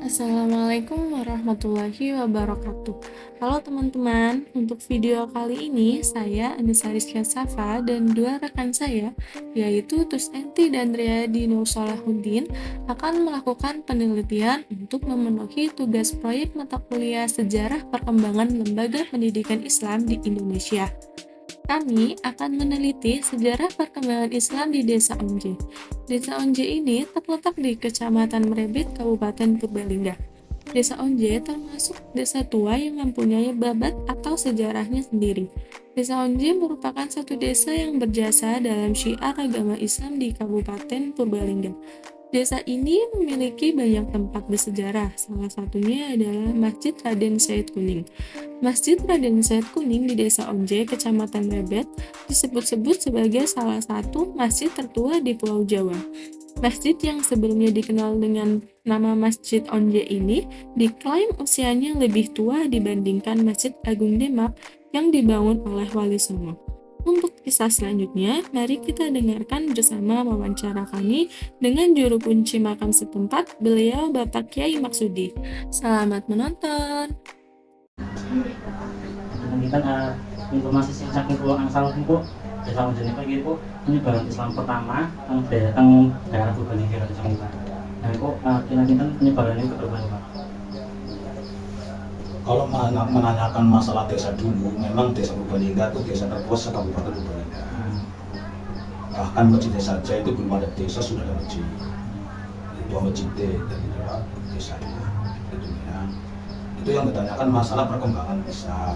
Assalamualaikum warahmatullahi wabarakatuh. Halo teman-teman, untuk video kali ini saya Anissa Rizky Safa dan dua rekan saya, yaitu Tusnenti dan Riyadi Nur Salahuddin, akan melakukan penelitian untuk memenuhi tugas proyek mata kuliah Sejarah Perkembangan Lembaga Pendidikan Islam di Indonesia. Kami akan meneliti sejarah perkembangan Islam di Desa Onje. Desa Onje ini terletak di Kecamatan Merebit, Kabupaten Purbalingga. Desa Onje termasuk desa tua yang mempunyai babat atau sejarahnya sendiri. Desa Onje merupakan satu desa yang berjasa dalam syiar agama Islam di Kabupaten Purbalingga. Desa ini memiliki banyak tempat bersejarah, salah satunya adalah Masjid Raden Said Kuning. Masjid Raden Said Kuning di Desa Onje, Kecamatan Merebet, disebut-sebut sebagai salah satu masjid tertua di Pulau Jawa. Masjid yang sebelumnya dikenal dengan nama Masjid Onje ini diklaim usianya lebih tua dibandingkan Masjid Agung Demak yang dibangun oleh Wali Songo. Untuk kisah selanjutnya, mari kita dengarkan bersama wawancara kami dengan juru kunci makam setempat, beliau Bapak Kiai Maksudi. Selamat menonton. Kita informasi sing saking pulau angsal niku desa Onje niku iki ku penyebaran Islam pertama teng daerah Purbalingga desa Onje. Nah niku kinten penyebaran itu ke Pak. Kalau menanyakan masalah desa dulu, memang desa Purbalingga itu desa terluas se-Kabupaten Purbalingga. Bahkan masjidnya saja itu belum ada desa sudah ada masjid. Itu masjid dari desanya. Itu yang ditanyakan masalah perkembangan Islam.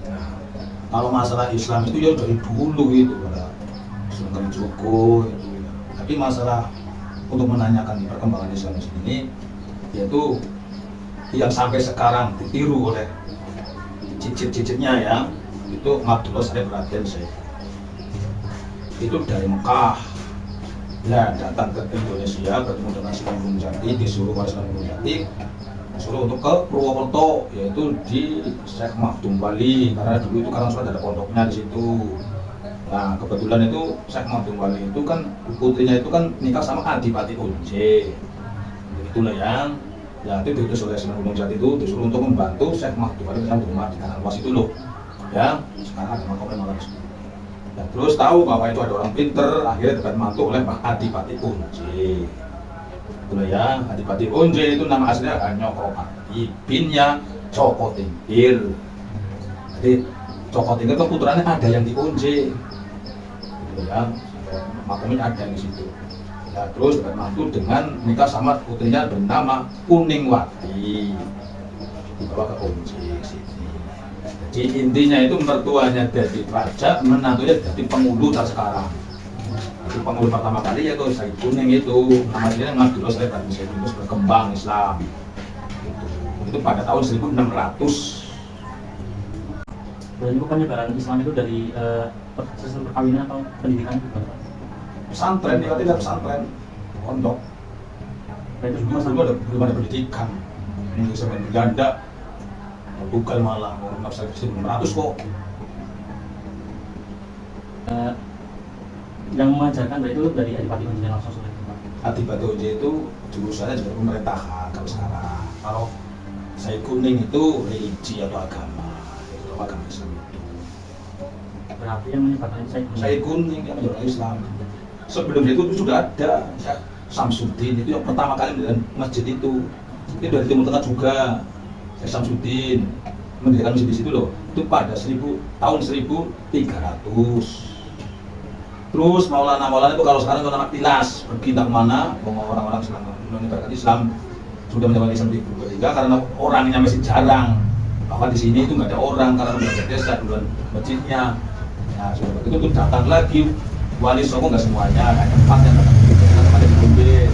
Nah, kalau masalah Islam itu ya dari dulu itu pada Sunan Joko itu. Tapi masalah untuk menanyakan perkembangan Islam di sini, yaitu yang sampai sekarang ditiru oleh cicit-cicitnya ya, itu Abdullah Syarif Raden Syekh. Itu dari Mekah. Nah, datang ke Indonesia bertemu dengan Sunan Gunung Jati, disuruh oleh Sunan Gunung Jati, disuruh untuk ke Purwokerto, yaitu di Syekh Makdum Bali, karena dulu itu karena sudah ada pondoknya di situ. Nah, kebetulan itu Syekh Makdum Bali itu kan putrinya itu kan nikah sama Adipati Onje. Begitulah yang ya itu diutus oleh Sunan Gunung Jati itu disuruh untuk membantu Syekh Makdum Bali yang rumah di Kanan Luas itu loh. Ya, sekarang ada makamnya malah di situ. Ya, terus tahu bahwa itu ada orang pinter, akhirnya dapat mantu oleh Pak Adipati Onje. Itulah ya, Adipati Onje itu nama aslinya Nyokropati binnya Joko Tingkir. Jadi Joko Tingkir itu putranya ada yang di Onje. Gitu ya, makamnya ada di situ. Ya, terus dapat mantu dengan nikah sama putrinya bernama Kuningwati, dibawa ke Onje sini. Jadi intinya itu mertuanya jadi raja, menantunya jadi penghulu sekarang. Itu penghulu pertama kali yaitu Said Kuning itu, namanya Abdullah Syarif Raden Syekh, terus berkembang Islam. Itu pada tahun 1600. Dan itu penyebaran Islam itu dari sistem perkawinan atau pendidikan juga. Pesantren, dia tidak pesantren, pondok. Itu Dulu belum ada pendidikan. Ini zaman Belanda, Portugal malah orang nafsu 1600 kok. Yang mengajarkan itu dari Adipati Onje langsung sudah Pak. Adipati Onje itu jurusannya juga pemerintahan kalau sekarang. Kalau Syekh Kuning itu religi atau agama, itu agama Islam itu. Berarti yang menyebarkan Syekh Kuning yang menyebarkan Islam. Sebelum itu sudah ada Syekh Samsudin, itu yang pertama kali mendirikan masjid itu. Itu dari Timur Tengah juga. Syekh Samsudin mendirikan masjid di situ loh. Itu pada tahun 1300. Terus Maulana itu kalau sekarang itu anak tilas, pergi tak kemana, orang-orang sedang menyebarkan Islam, sudah menyebarkan Islam di Purbalingga karena orangnya masih jarang. Bahkan di sini itu nggak ada orang karena sudah desa duluan masjidnya. Nah, sudah begitu tuh datang lagi Wali Songo, nggak semuanya, hanya 4 yang datang di Gombe.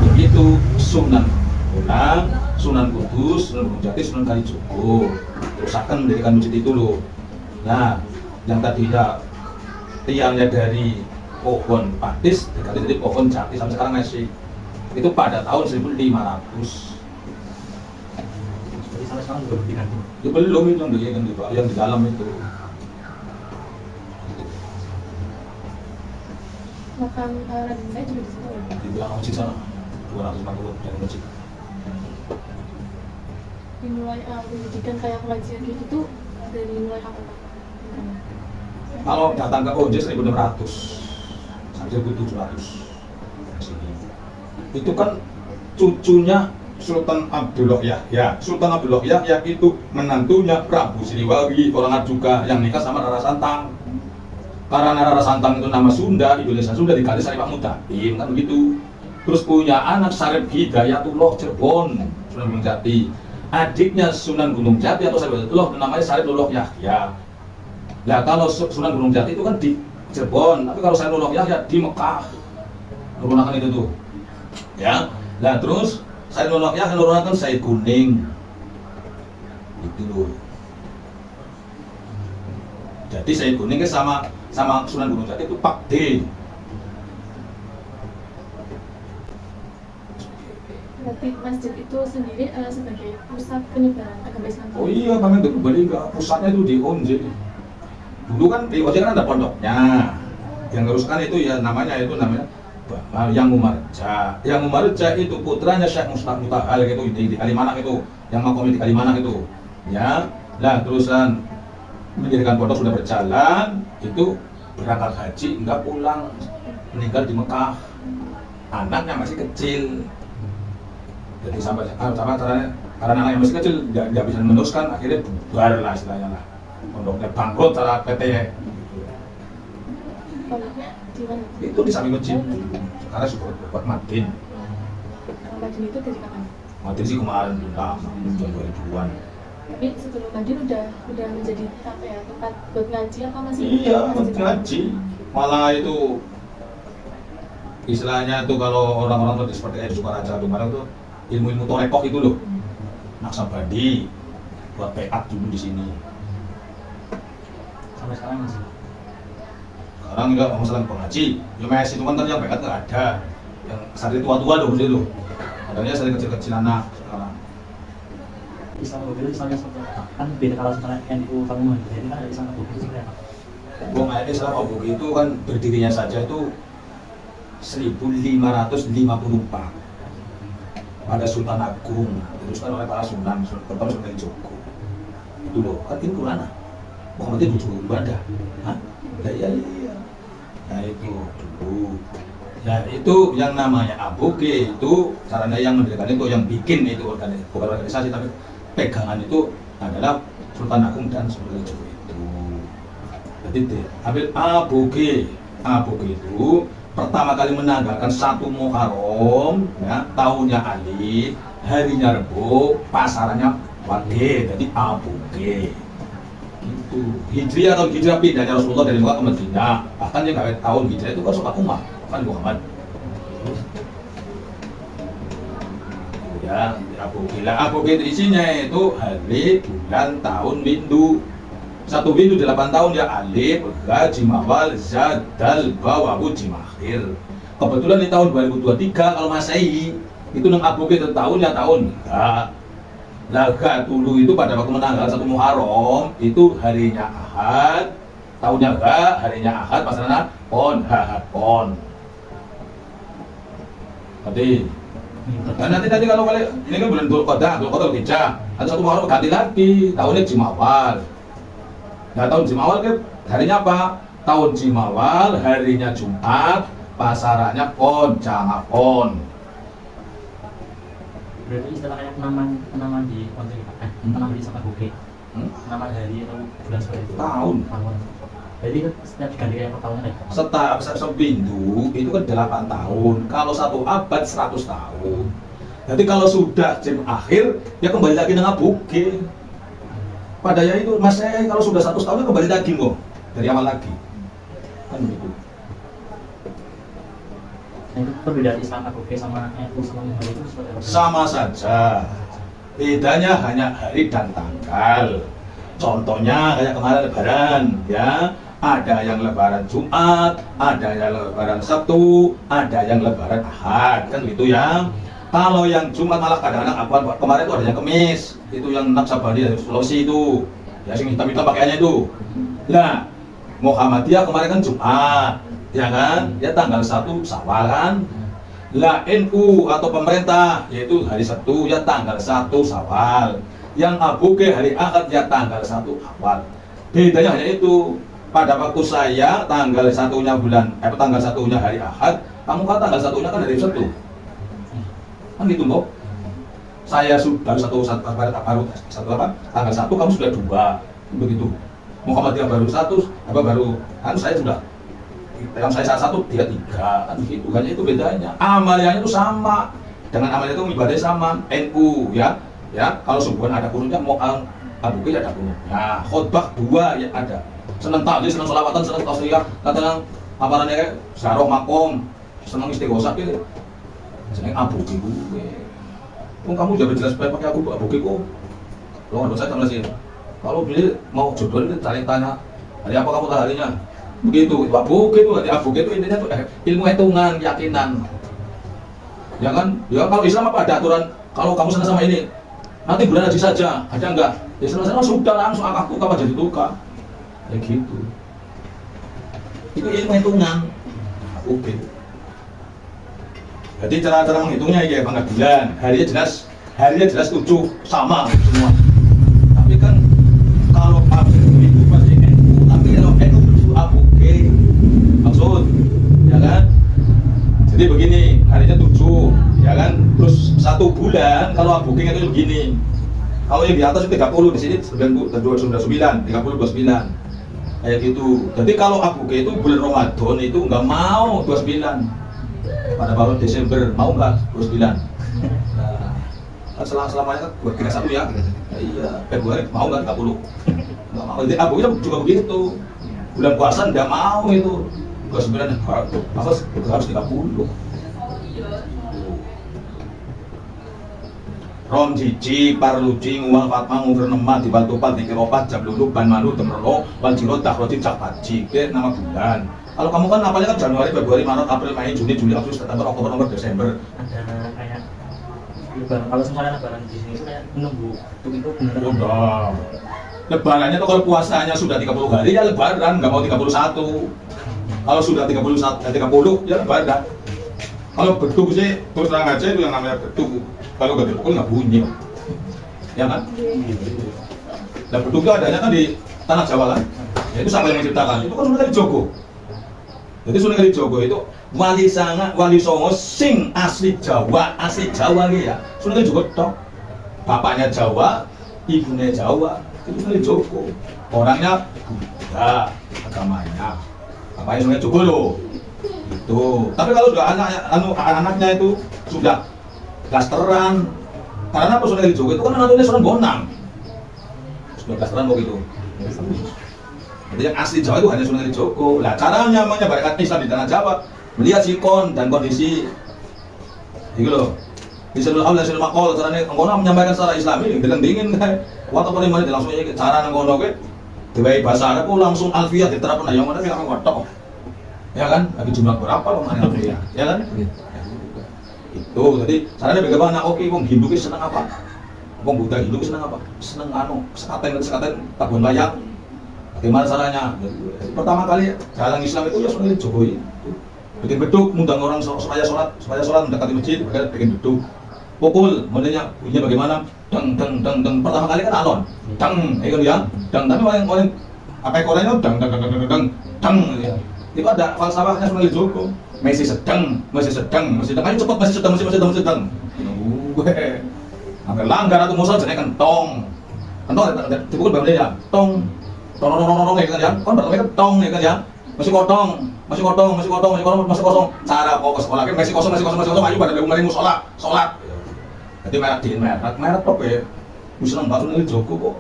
Begitu Sunan Bonang, Sunan Kudus, Sunan Gunung Jati, Sunan Kalijogo, terus akan mendirikan masjid itu loh. Nah, yang tadinya tiangnya dari pohon pakis diganti jadi pohon jati sampai sekarang masih. Itu pada tahun 1500. Jadi sampai sekarang belum diganti. Itu belum itu yang di dalam itu. Makam Raden Said juga di situ ya? Di belakang masjid sana 240 dari masjid. dimulai pendidikan kayak pengajian gitu tuh dari mulai kapan? Kalau datang ke OJ 1600 sampai 1700 sini. Itu kan cucunya Sultan Abdullah Yahya. Sultan Abdullah Yahya itu menantunya Prabu Siliwangi, orang juga yang nikah sama Rara Santang. Karena Rara Santang itu nama Sunda, Indonesia Sunda dikali Sarip Mutain, kan begitu. Terus punya anak Sarip Hidayatullah Cirebon, Sunan Gunung Jati. Adiknya Sunan Gunung Jati atau Sarip Hidayatullah namanya Sarip Nurullah Yahya. Nah kalau Sunan Gunung Jati itu kan di Cirebon, tapi kalau Sarip Nurullah Yahya di Mekah. Nurunakan itu tuh. Ya. Nah terus Sarip Nurullah Yahya nurunakan Said Kuning. Itu loh. Jadi Said Kuning sama Sunan Gunung Jati itu Pak D. Berarti masjid itu sendiri sebagai pusat penyebaran agama Islam. Oh iya, kami itu Purbalingga, pusatnya itu di ONJ. Dulu kan di ONJ kan ada pondoknya. Yang teruskan itu ya namanya Yang Umarja. Yang Umarja itu putranya Syekh Mustaq Mutahal gitu di Kalimanak itu, yang makom di Kalimanak itu. Ya. Nah, terusan mendirikan pondok sudah berjalan, itu berangkat haji enggak pulang, meninggal di Mekah. Anaknya masih kecil. Jadi sampai caranya karena anaknya masih kecil nggak bisa meneruskan, akhirnya bubar lah istilahnya lah. Pondoknya bangkrut secara PT. Pondoknya di mana? Itu di samping masjid. Sekarang sudah buat Madin. Madin itu dari kapan? Madin sih kemarin tahun 2000-an. Tapi sebelum Madin udah menjadi apa ya, tempat buat ngaji apa masih? Iya, buat ngaji. Malah itu istilahnya tuh kalau orang-orang tuh seperti Edi Sukaraja tuh itu ilmu-ilmu torekoh itu loh. Naksabandi buat peat dulu di sini. Sampai sekarang masih. Sekarang enggak masalah pengaji. Ya mes itu kan yang peat nggak ada. Yang santri tua-tua loh gitu. Adanya santri kecil-kecil anak sekarang. Islam Bogor itu Islamnya seperti apa? Kan beda kalau misalnya NU kamu Muhammadiyah ini kan ada Islam Bogor itu seperti apa? Bung Islam Bogor itu kan berdirinya saja itu 1554 pada Sultan Agung, diteruskan oleh para sunan, pertama Sunan Joko. Itu loh, kan ini Quran. Muhammadiyah dulu ibadah. Hah? Ya. Nah itu dulu. Ya itu yang namanya ABOG itu caranya yang mendirikan itu, yang bikin itu bukan organisasi tapi pegangan itu adalah Sultan Agung dan Sunan Joko itu. Jadi ambil ABOG itu pertama kali menanggalkan 1 Muharram, ya, tahunnya Alif, harinya Rebo, pasarannya Wage, jadi ABOG. Gitu. Hijriah atau Hijriah pindahnya Rasulullah dari Mekah ke Madinah. Bahkan yang nggak tahun Hijriah itu kan Sultan Umar, kan Muhammad. Ya, ABOG. ABOG itu isinya itu hari, bulan, tahun, windu. 1 windu 8 tahun ya alif, ga, jimawal, zad, dal, ba, wawu, jimakhir. Kebetulan di tahun 2023 kalau Masehi itu nang ABOG itu tahun ya tahun ga. Laga dulu itu pada waktu menanggal 1 Muharram itu harinya Ahad, tahunnya ga, harinya Ahad, pasalnya pon, pon. Tadi dan nanti kalau balik ini kan bulan Dzulqa'dah Dzulhijjah, ada 1 Muharram ganti lagi, tahunnya Jimawal. Nah tahun Jimawal kan harinya apa? Tahun Jimawal harinya Jumat, pasarannya pon, jangan pon. Berarti istilah kayak penamaan di konteks penamaan di Islam Bogor. Penamaan hari atau bulan seperti itu. Tahun. Jadi kan setiap diganti kayak per tahunnya kayak. Setiap sebindu itu kan 8 tahun. Kalau 1 abad 100 tahun. Jadi kalau sudah jam akhir ya kembali lagi dengan ABOG. Padahal itu Mas saya kalau sudah 100 tahun kembali lagi kok dari awal lagi kan begitu. Nah itu perbedaan Islam ABOG sama NU sama Muhammadiyah itu seperti apa? Sama saja, bedanya hanya hari dan tanggal. Contohnya kayak kemarin Lebaran ya, ada yang Lebaran Jumat, ada yang Lebaran Sabtu, ada yang Lebaran Ahad, kan gitu ya. Kalau yang Jumat malah kadang-kadang apa kemarin itu ada yang Kemis, itu yang Naksabandi dari Sulawesi itu, ya sing hitam-hitam pakaiannya itu. Nah, Muhammadiyah kemarin kan Jumat, ya kan? Ya tanggal 1 Syawal kan. Lah NU atau pemerintah yaitu hari Sabtu ya tanggal 1 Syawal. Yang aboge hari akadnya tanggal 1 Awal. Bedanya hanya itu. Pada waktu saya tanggal 1-nya tanggal 1-nya hari Ahad, kamu kan tanggal 1-nya kan hari Sabtu. Kan gitu loh. Saya sudah tanggal 1, kamu sudah 2. Begitu. Muhammadiyah baru 1, saya sudah yang saya saat 1, dia 3, kan begitu. Hanya itu bedanya. Amaliyahnya itu sama. Dengan amaliyah itu ibadahnya sama. NU ya. Ya, kalau subuhan ada kunutnya, mau aboge ada kunutnya. Khotbah 2 ya ada. Seneng takbir, seneng sholawatan, seneng tasbih, kadang aparannya kayak saroh makom, seneng istighosah gitu. Seneng aboge gue. Kamu jangan jelas pakai aku aboge kok. Lo nggak saya sama sih. Kalau beli mau jodoh itu cari tanya, hari apa kamu tahu harinya? Begitu. Aboge itu, aboge itu intinya tuh ilmu hitungan, keyakinan. Ya kan? Ya kalau Islam apa ada aturan? Kalau kamu senang sama ini, nanti bulan haji saja, ada enggak? Ya senang-senang sudah langsung akad tukar jadi tukar. Ya gitu. Itu ilmu hitungan. Oke. Jadi cara menghitungnya ya bangga bulan, harinya jelas 7 sama semua. Tapi kan kalau pabrik itu masih NU, tapi kalau NU itu aboge. Maksud, ya kan? Jadi begini, harinya 7, ya kan? Terus 1 bulan kalau aboge itu begini. Kalau yang di atas itu 30, di sini 29, 30, 29. Kayak gitu. Jadi kalau aboge itu bulan Ramadan itu nggak mau 29. Pada baru Desember mau nggak 29. Nah, selamanya kan buat 31 ya. Iya, Februari mau nggak 30. Nggak mau. Jadi aboge juga begitu. Bulan puasa nggak mau itu 29 harus 30. Rom jiji, parluji, nguwal fatma, ngufir nema, dibantupat, dikiropat, jam lulu, ban malu, temerlo, wajiro, dakhroji, cakpaji. Itu nama bulan. Kalau kamu kan apalnya kan Januari, Februari, Maret, April, Mei, Juni, Juli, Agustus, September, Oktober, November, Desember. Ada kayak lebaran. Kalau misalnya lebaran di sini itu kayak menunggu itu benar. Udah. Lebarannya tuh kalau puasanya sudah 30 hari ya lebaran, nggak mau 31. Kalau sudah 30 ya lebaran. Kalau beduk sih terus terang aja itu yang namanya beduk. Kalau nggak dipukul nggak bunyi, ya kan? Dan beduk itu adanya kan di tanah Jawa kan? Ya, itu siapa yang menciptakan? Itu kan Sunan Kalijogo. Jadi Sunan Kalijogo itu wali songo sing asli Jawa nih ya. Sunan Kalijogo tok. Bapaknya Jawa, ibunya Jawa. Itu Sunan Kalijogo. Orangnya Buddha agamanya. Bapaknya Sunan Kalijogo loh. Itu. Tapi kalau sudah anaknya itu sudah blasteran, karena apa Sunan Kalijogo itu kan anaknya Sunan Bonang. Sudah blasteran begitu. Jadi yang asli Jawa itu hanya Sunan Kalijogo. Nah, caranya menyebarkan Islam di tanah Jawa, melihat sikon dan kondisi. Gitu loh. Bisalul haul dan makol, caranya ngono menyampaikan secara Islami dengan dingin kan. Waktu paling mana langsung iki cara ngono kuwi diwehi bahasa Arab langsung alfiyah diterapkan yang mana kami watok. Ya kan? Tapi jumlah berapa loh mana alfiyah? Ya kan? Itu jadi caranya bagaimana? Oke, wong Hindu ki seneng apa? Wong Buddha Hindu ki seneng apa? Seneng sekaten tabun layang. Bagaimana caranya? Pertama kali jalan Islam itu ya Sunan Kalijogo itu. Bikin beduk, ngundang orang supaya sholat mendekati masjid, bikin beduk. Pukul, modelnya bunyinya bagaimana? Deng. Pertama kali kan alon. Deng, itu ya. Deng, tapi paling apa ekornya deng. Ya. Itu ada falsafahnya Sunan Kalijogo. Masih sedang. Ayo cepat masih sedang. Hampir langgar atau musuh jadi kentong dipukul bagaimana ya? Tong ya kan ya? Kan berarti kan tong ya kan ya? Masih kosong. Cara kok ke sekolah kan masih kosong. Ayo pada mari musola, sholat. Jadi merek top ya. Wis seneng banget Sunan Kalijogo kok.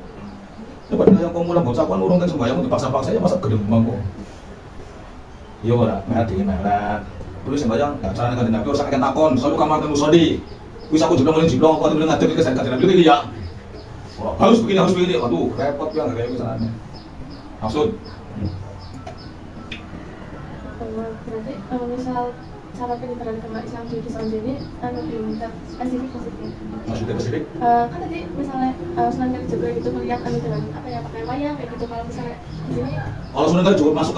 Coba yang kamu mulai bocah kan urung kan sembahyang dipaksa-paksa ya masa gedeng kok. Iya ora, merek. Terus sembahyang enggak cara dengan Nabi ora sakit takon, selalu kamar temu sodi. Wis aku juga mulai jiblong kok mulai ngadeg ke kanjeng Nabi iki ya. Harus begini. Aduh, repot ya kayak misalnya. Maksud berarti misal cara penyebaran agama Islam di desa ini belum spesifik maksudnya. maksudnya spesifik? Kan tadi misalnya Sunan Kalijogo itu melihat dengan apa ya pakai wayang kayak gitu. Kalau misalnya di sini Kalau Sunan Kalijogo masuk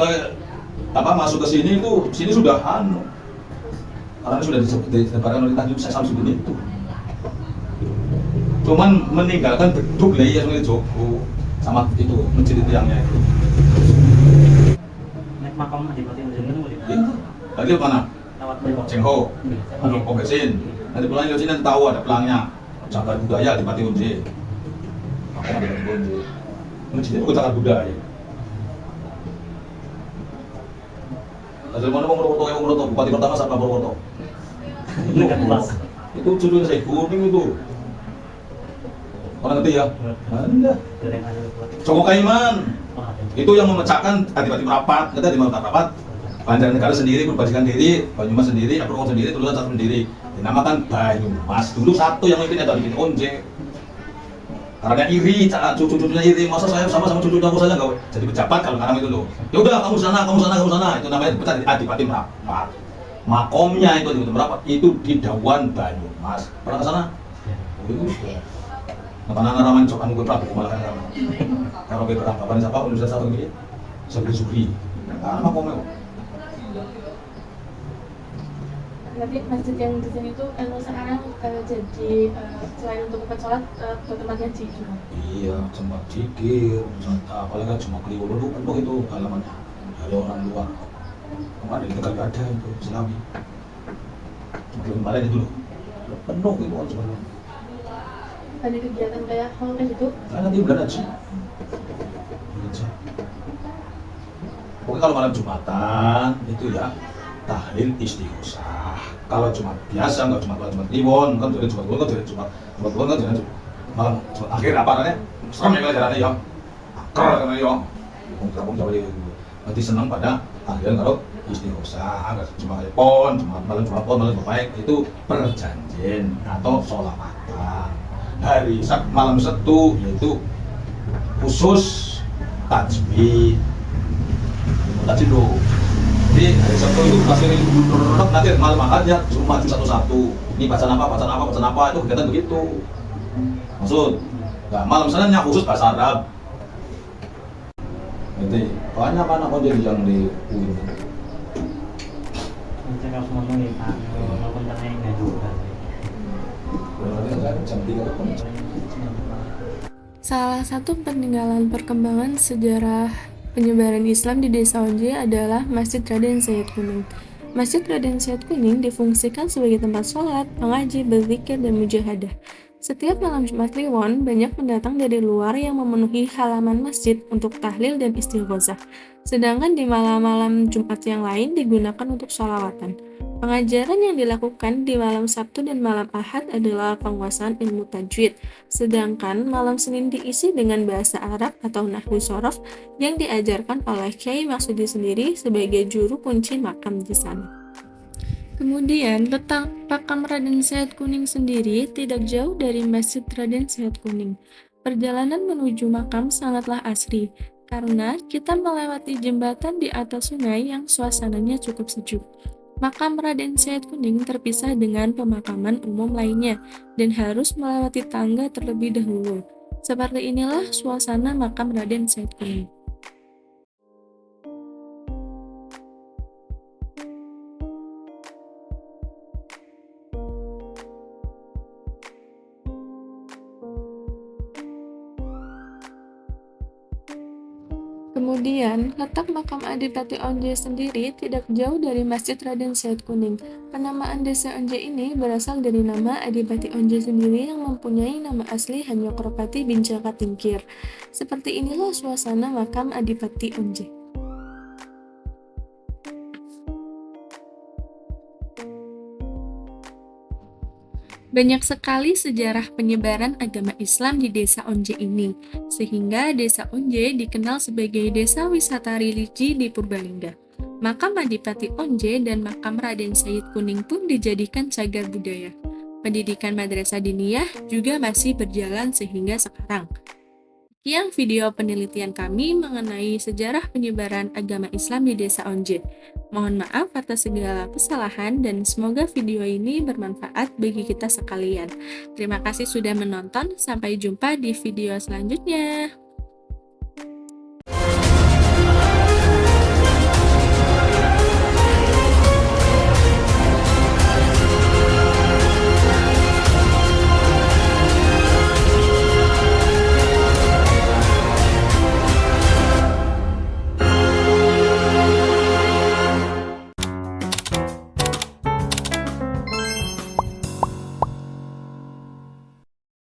ke sini itu sini sudah karena sudah disebarkan oleh Tanjung Syekh Samsudin itu. cuman meninggalkan beduk lah ya Sungai Jogo sama itu masjid itu yang itu. Naik makam Adipati Onje itu mau Itu lagi mana? lewat Depok. Cengho, ada pom bensin. Nanti pulangnya ke sini nanti tahu ada pelangnya. Cagar budaya Adipati Onje. Makam Adipati Onje. Masjidnya bukan cagar budaya. Dari mana Purwokerto, Bupati pertama siapa Purwokerto? Dekat Pulas. Itu judulnya saya kuning itu. Orang ngerti ya? Anda. Dari yang ada buat. Joko Kaiman. Oh, ada. Itu yang memecahkan Adipati Merapat. Kita di Merapat. Banjarnegara sendiri, Purbalingga sendiri, Banyumas sendiri, Purwokerto sendiri, Tulisan satu sendiri. Dinamakan Banyumas. Dulu satu yang mimpin itu Adipati Onje. Karena iri, cucu-cucunya iri, masa saya sama cucu aku saja nggak jadi pejabat kalau sekarang itu loh. Ya udah kamu sana, itu namanya pecah di Adipati Merapat. Makomnya itu Adipati Merapat itu di Dawan Banyumas. Pernah ke sana? Nggak ramen cokan gue Prabu malah kan ramen. Kalau gue berapa kapan siapa Universitas satu ini? Subri. Karena makomnya. Berarti masjid yang di sini tuh sekarang jadi selain untuk tempat sholat, buat tempat ngaji juga. Iya, cuma zikir, apalagi kan cuma keliru dulu penuh itu halamannya dari orang luar. Kemarin di Tegal ada itu Islami. Mungkin kemarin itu loh, penuh itu orang sebenarnya. Ada kegiatan kayak hal kayak gitu. Nah, nanti bulan haji. Pokoknya kalau malam Jumatan itu ya tahlil istighosah. Kalau Jumat biasa nggak Jumat Kliwon kan jadi Jumat Kliwon kan jadi Jumat Kliwon kan jadi malam Jumat akhir apa namanya? Serem ya jalannya ya. Akar kan ya. Kampung Jawa itu. Nanti senang pada tahlil kalau istighosah, agak cuma pon, malam baik itu perjanjian atau sholawatan. Hari malam Sabtu yaitu khusus tajwid. Tajwid loh. Jadi hari Sabtu itu kasih nanti malam Ahad ya suruh maju satu-satu. Ini bacaan apa itu kegiatan begitu. Maksud, nah, malam Seninnya khusus bahasa Arab. Jadi banyak anak jadi yang di UIN. Nanti kalau semua nih Pak, walaupun ternyata juga. Jam 3 depan. Salah satu peninggalan perkembangan sejarah penyebaran Islam di Desa Onje adalah Masjid Raden Syed Kuning. Masjid Raden Syed Kuning difungsikan sebagai tempat sholat, mengaji, berzikir, dan mujahadah. Setiap malam Jumat Kliwon, banyak pendatang dari luar yang memenuhi halaman masjid untuk tahlil dan istighosah. Sedangkan di malam-malam Jumat yang lain digunakan untuk sholawatan. Pengajaran yang dilakukan di malam Sabtu dan malam Ahad adalah penguasaan ilmu tajwid, sedangkan malam Senin diisi dengan bahasa Arab atau nahwu shorof yang diajarkan oleh Kyai Maksudi sendiri sebagai juru kunci makam di sana. Kemudian, letak makam Raden Syed Kuning sendiri tidak jauh dari Masjid Raden Syed Kuning. Perjalanan menuju makam sangatlah asri, karena kita melewati jembatan di atas sungai yang suasananya cukup sejuk. Makam Raden Syed Kuning terpisah dengan pemakaman umum lainnya dan harus melewati tangga terlebih dahulu. Seperti inilah suasana makam Raden Syed Kuning. Kemudian, letak makam Adipati Onje sendiri tidak jauh dari Masjid Raden Syed Kuning. Penamaan desa Onje ini berasal dari nama Adipati Onje sendiri yang mempunyai nama asli Hanyokropati bin Jaka Tingkir. Seperti inilah suasana makam Adipati Onje. Banyak sekali sejarah penyebaran agama Islam di Desa Onje ini, sehingga Desa Onje dikenal sebagai desa wisata religi di Purbalingga. Makam Adipati Onje dan makam Raden Syed Kuning pun dijadikan cagar budaya. Pendidikan madrasah diniyah juga masih berjalan sehingga sekarang. Sekian video penelitian kami mengenai sejarah penyebaran agama Islam di Desa Onje. Mohon maaf atas segala kesalahan dan semoga video ini bermanfaat bagi kita sekalian. Terima kasih sudah menonton, sampai jumpa di video selanjutnya.